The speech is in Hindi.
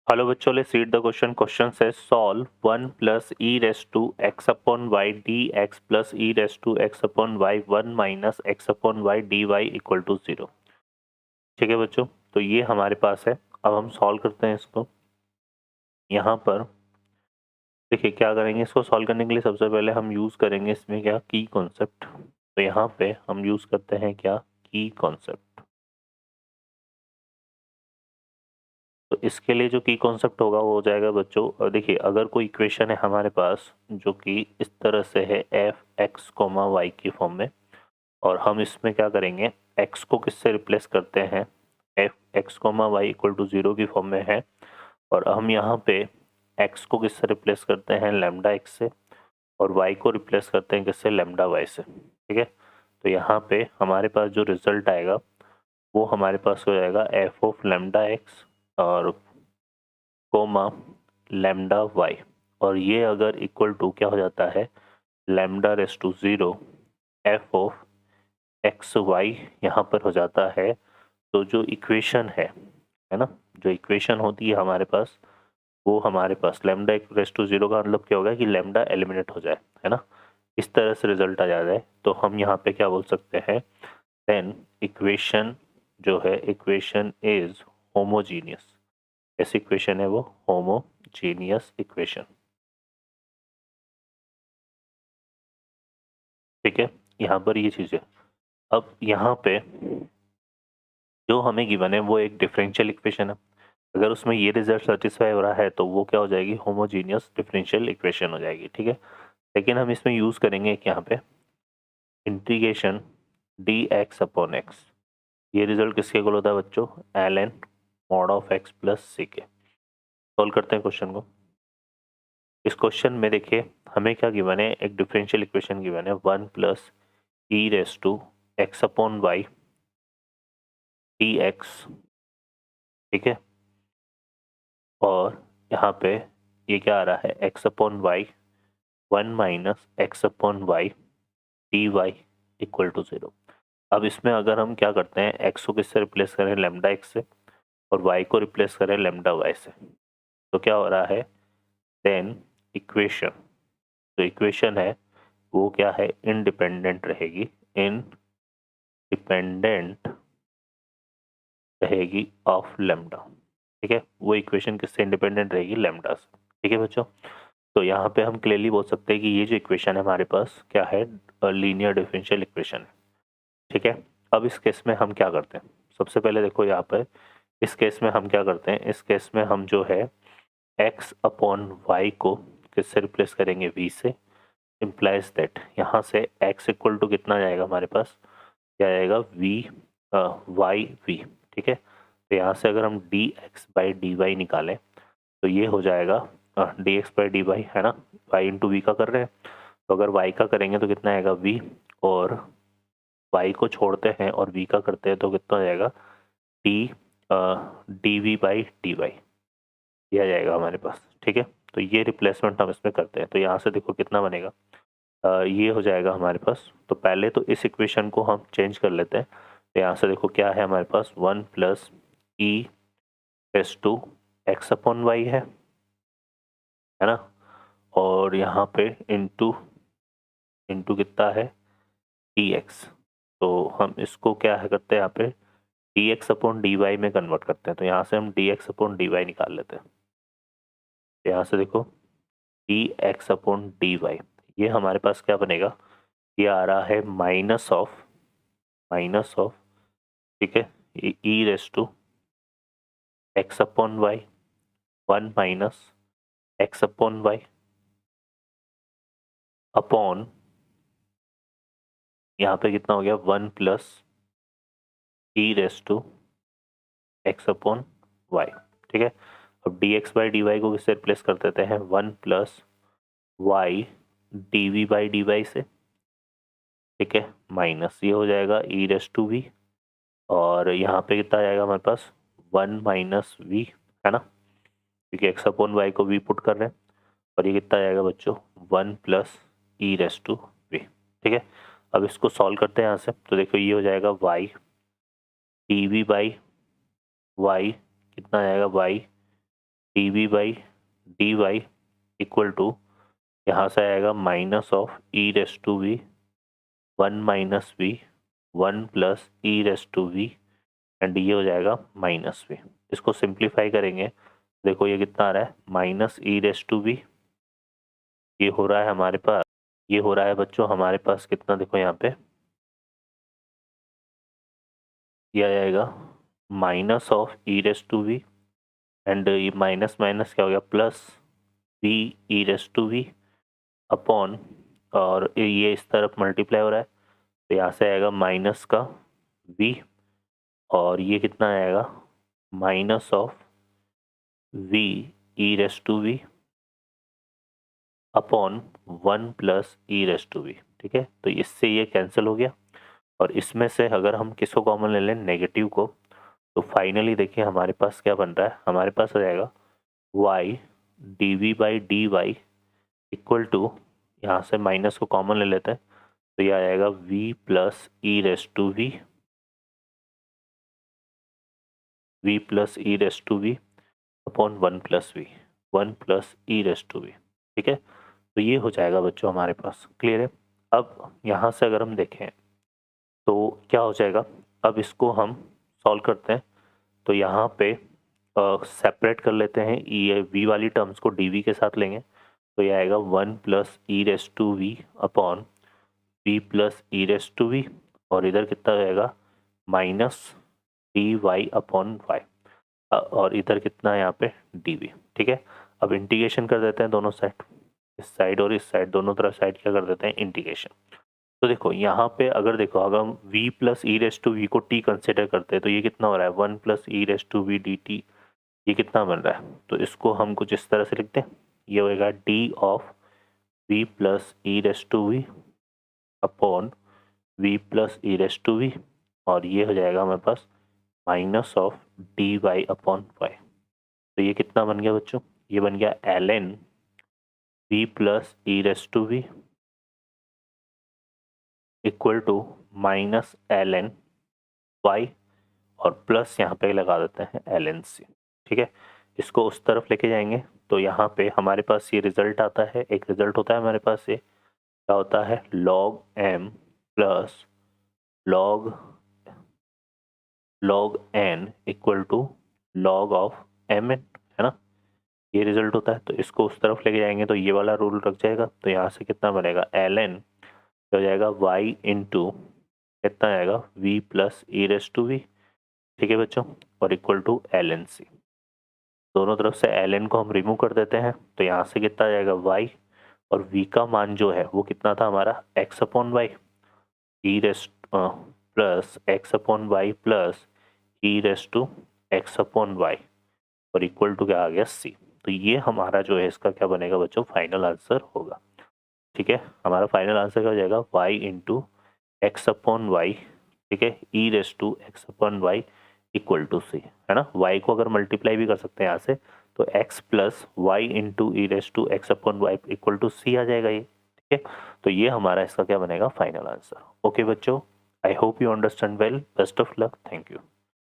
हेलो बच्चों, let's read the question. Question से solve 1 plus E raise to x upon Y D x plus E raise to x upon Y 1 minus x upon Y D Y equal to 0. ठीक है बच्चों, तो ये हमारे पास है. अब हम सॉल्व करते हैं इसको. यहाँ पर देखिए क्या करेंगे. इसको सॉल्व करने के लिए सबसे पहले हम यूज़ करेंगे इसमें क्या, की कॉन्सेप्ट. तो यहाँ पे हम यूज़ करते हैं क्या, की कॉन्सेप्ट. तो इसके लिए जो की कॉन्सेप्ट होगा वो हो जाएगा बच्चों, देखिए अगर कोई इक्वेशन है हमारे पास जो कि इस तरह से है एफ एक्स कोमा वाई की फॉर्म में, और हम इसमें क्या करेंगे, एक्स को किससे रिप्लेस करते हैं, F X comma Y equal to 0 की फॉर्म में है, और हम यहाँ पे एक्स को किससे रिप्लेस करते हैं, लेमडा एक्स से, और वाई को रिप्लेस करते हैं किससे, लेमडा वाई से. ठीक है, तो यहाँ पे हमारे पास जो रिजल्ट आएगा वो हमारे पास हो जाएगा एफ ऑफ लेमडा एक्स और कोमा लेमडा वाई, और ये अगर इक्वल टू क्या हो जाता है, lambda raise to 0 F of X Y यहाँ पर हो जाता है. तो जो इक्वेशन है ना, जो इक्वेशन होती है हमारे पास, वो हमारे पास लेमडा रेस टू 0 का मतलब क्या होगा कि लेमडा एलिमिनेट हो जाए, है ना. इस तरह से रिजल्ट आ जाता है. तो हम यहाँ पे क्या बोल सकते हैं, देन इक्वेशन जो है, इक्वेशन इज होमोजीनियस. ऐसी इक्वेशन है वो होमोजीनियस इक्वेशन. ठीक है, यहाँ पर ये चीज़ है. अब यहाँ पे जो हमें गिवन है वो एक डिफरेंशियल इक्वेशन है. अगर उसमें ये रिजल्ट सेटिस्फाई हो रहा है तो वो क्या हो जाएगी, होमोजीनियस डिफरेंशियल इक्वेशन हो जाएगी. ठीक है, लेकिन हम इसमें यूज़ करेंगे एक यहाँ पे integration d x upon x. ये रिजल्ट किसके इक्वल होता है बच्चों, l n mod of x plus c के. सॉल्व करते हैं क्वेश्चन को. इस क्वेश्चन में देखिए हमें क्या गिवन है, एक डिफरेंशियल इक्वेशन गिवन है 1 plus E raise to x upon Y D X. ठीक है, और यहाँ पे ये क्या आ रहा है, X upon Y 1 minus x upon Y D Y equal to 0. अब इसमें अगर हम क्या करते हैं, एक्स को किससे रिप्लेस करें, लेमडा एक्स से, और वाई को रिप्लेस करें लेमडा वाई से, तो क्या हो रहा है, देन इक्वेशन, जो इक्वेशन है वो क्या है, इंडिपेंडेंट रहेगी, इंडिपेंडेंट रहेगी ऑफ लेमडा. ठीक है, वो इक्वेशन किससे इंडिपेंडेंट रहेगी, लेमडा से. ठीक है बच्चों, तो यहाँ पे हम क्लियरली बोल सकते हैं कि ये जो इक्वेशन है हमारे पास क्या है, लीनियर डिफरेंशियल इक्वेशन है. ठीक है, अब इस केस में हम क्या करते हैं, सबसे पहले देखो यहाँ पर इस केस में हम क्या करते हैं, इस केस में हम जो है x अपॉन वाई को किससे रिप्लेस करेंगे, v से. इम्प्लाइज दैट यहाँ से x इक्वल टू कितना जाएगा हमारे पास, क्या आएगा, v वाई v. ठीक है, तो यहाँ से अगर हम dx बाई डी वाई निकालें तो ये हो जाएगा dx बाई डी वाई, है ना, y इंटू वी का कर रहे हैं. तो अगर y का करेंगे तो कितना आएगा v, और y को छोड़ते हैं और v का करते हैं तो कितना जाएगा, d D we by D Y दिया जाएगा हमारे पास. ठीक है, तो ये रिप्लेसमेंट हम इसमें करते हैं. तो यहाँ से देखो कितना बनेगा, ये हो जाएगा हमारे पास. तो पहले तो इस इक्वेशन को हम चेंज कर लेते हैं. तो यहाँ से देखो क्या है हमारे पास, 1 plus E raise to x upon Y है ना, और यहाँ पे इंटू इंटू कितना है, डी एक्स. तो हम इसको क्या है करते हैं यहाँ पे, D x upon D Y में कन्वर्ट करते हैं. तो यहाँ से हम D x upon D Y निकाल लेते हैं. तो यहाँ से देखो D x upon D Y, ये हमारे पास क्या बनेगा, ये आ रहा है माइनस ऑफ, ठीक है, e raise to x upon Y 1 minus x upon y upon, यहाँ पे कितना हो गया, 1 plus E raise to x upon y. ठीक है, अब d x by D y को किससे रिप्लेस कर देते हैं, 1 plus y D we by D y से. ठीक है, माइनस ये हो जाएगा ई रेस टू वी, और यहाँ पे कितना आ जाएगा हमारे पास, 1 माइनस वी, है ना, क्योंकि एक्स अपॉन वाई को वी पुट कर रहे हैं. और ये कितना आ जाएगा बच्चों, 1 plus E raise to V. ठीक है, अब इसको सॉल्व करते हैं यहाँ से. तो देखो ये हो जाएगा Y D we by Y, कितना आ जाएगा, Y dv by dy equal to यहाँ से आएगा minus of E raise to V 1 minus V 1 plus E raise to V and ये हो जाएगा माइनस वी। इसको सिंप्लीफाई करेंगे, देखो ये कितना आ रहा है minus E raise to V, ये हो रहा है हमारे पास, ये हो रहा है बच्चों हमारे पास कितना, देखो यहाँ पे ये आ जाएगा minus of E raise to V and ये माइनस माइनस क्या हो गया plus V E raise to we upon, और ये इस तरफ मल्टीप्लाई हो रहा है तो यहाँ से आएगा माइनस का v और ये कितना आएगा minus of v E raise to we upon 1 plus E raise to V. ठीक है, तो इससे ये कैंसिल हो गया और इसमें से अगर हम किसको कॉमन ले लें, नेगेटिव को, तो फाइनली देखिए हमारे पास क्या बन रहा है, हमारे पास आ जाएगा y dv by D Y equal to, यहाँ से माइनस को कॉमन ले लेते हैं तो ये आ जाएगा v plus E raise to V, v plus E raise to we upon 1 plus V, 1 plus E raise to V. ठीक है, तो ये हो जाएगा बच्चों हमारे पास, क्लियर है। अब यहाँ से अगर हम देखें तो क्या हो जाएगा, अब इसको हम सॉल्व करते हैं तो यहाँ पे सेपरेट कर लेते हैं, ये v वाली टर्म्स को dv के साथ लेंगे तो ये आएगा 1 plus E raise to we upon v plus E raise to we और इधर कितना रहेगा minus D Y upon Y और इधर कितना है यहाँ पे dv। ठीक है, अब इंटीग्रेशन कर देते हैं दोनों साइड, इस साइड और इस साइड दोनों तरफ साइड क्या कर देते हैं इंटीग्रेशन। तो देखो यहाँ पे अगर देखो अगर हम v plus E raise to V को t कंसिडर करते हैं तो ये कितना हो रहा है 1 plus E raise to V D T, ये कितना बन रहा है, तो इसको हम कुछ इस तरह से लिखते हैं, ये होएगा d of v plus E raise to we upon v plus E raise to we और ये हो जाएगा हमारे पास minus of d Y upon y. तो ये कितना बन गया बच्चों, ये बन गया ln v plus E raise to V equal to minus ln y और प्लस यहाँ पे लगा देते हैं ln c। ठीक है, इसको उस तरफ लेके जाएंगे तो यहाँ पे हमारे पास ये रिजल्ट आता है, एक रिजल्ट होता है हमारे पास, ये क्या होता है log m plus log n equal to log of mn, है ना, ये रिजल्ट होता है। तो इसको उस तरफ लेके जाएंगे तो ये वाला रूल रख जाएगा तो यहाँ से कितना बनेगा ln हो जाएगा y इंटू कितना आएगा v plus E raise to V. ठीक है बच्चों, और इक्वल टू ln c, दोनों तरफ से ln को हम रिमूव कर देते हैं तो यहाँ से कितना आ जाएगा y और v का मान जो है वो कितना था हमारा x अपॉन Y E raise plus X upon Y plus E raise to x upon Y और इक्वल टू क्या आ गया c। तो ये हमारा जो है इसका क्या बनेगा बच्चों फाइनल आंसर होगा। ठीक है, हमारा फाइनल आंसर क्या हो जाएगा y into x upon y, ठीक है, e raise to x upon y equal to c, है ना। y को अगर मल्टीप्लाई भी कर सकते हैं यहाँ से तो x plus y into e raise to x upon y equal to c आ जाएगा ये। ठीक है, तो ये हमारा इसका क्या बनेगा फाइनल आंसर। ओके बच्चों, I hope you understand well, best of luck, thank you.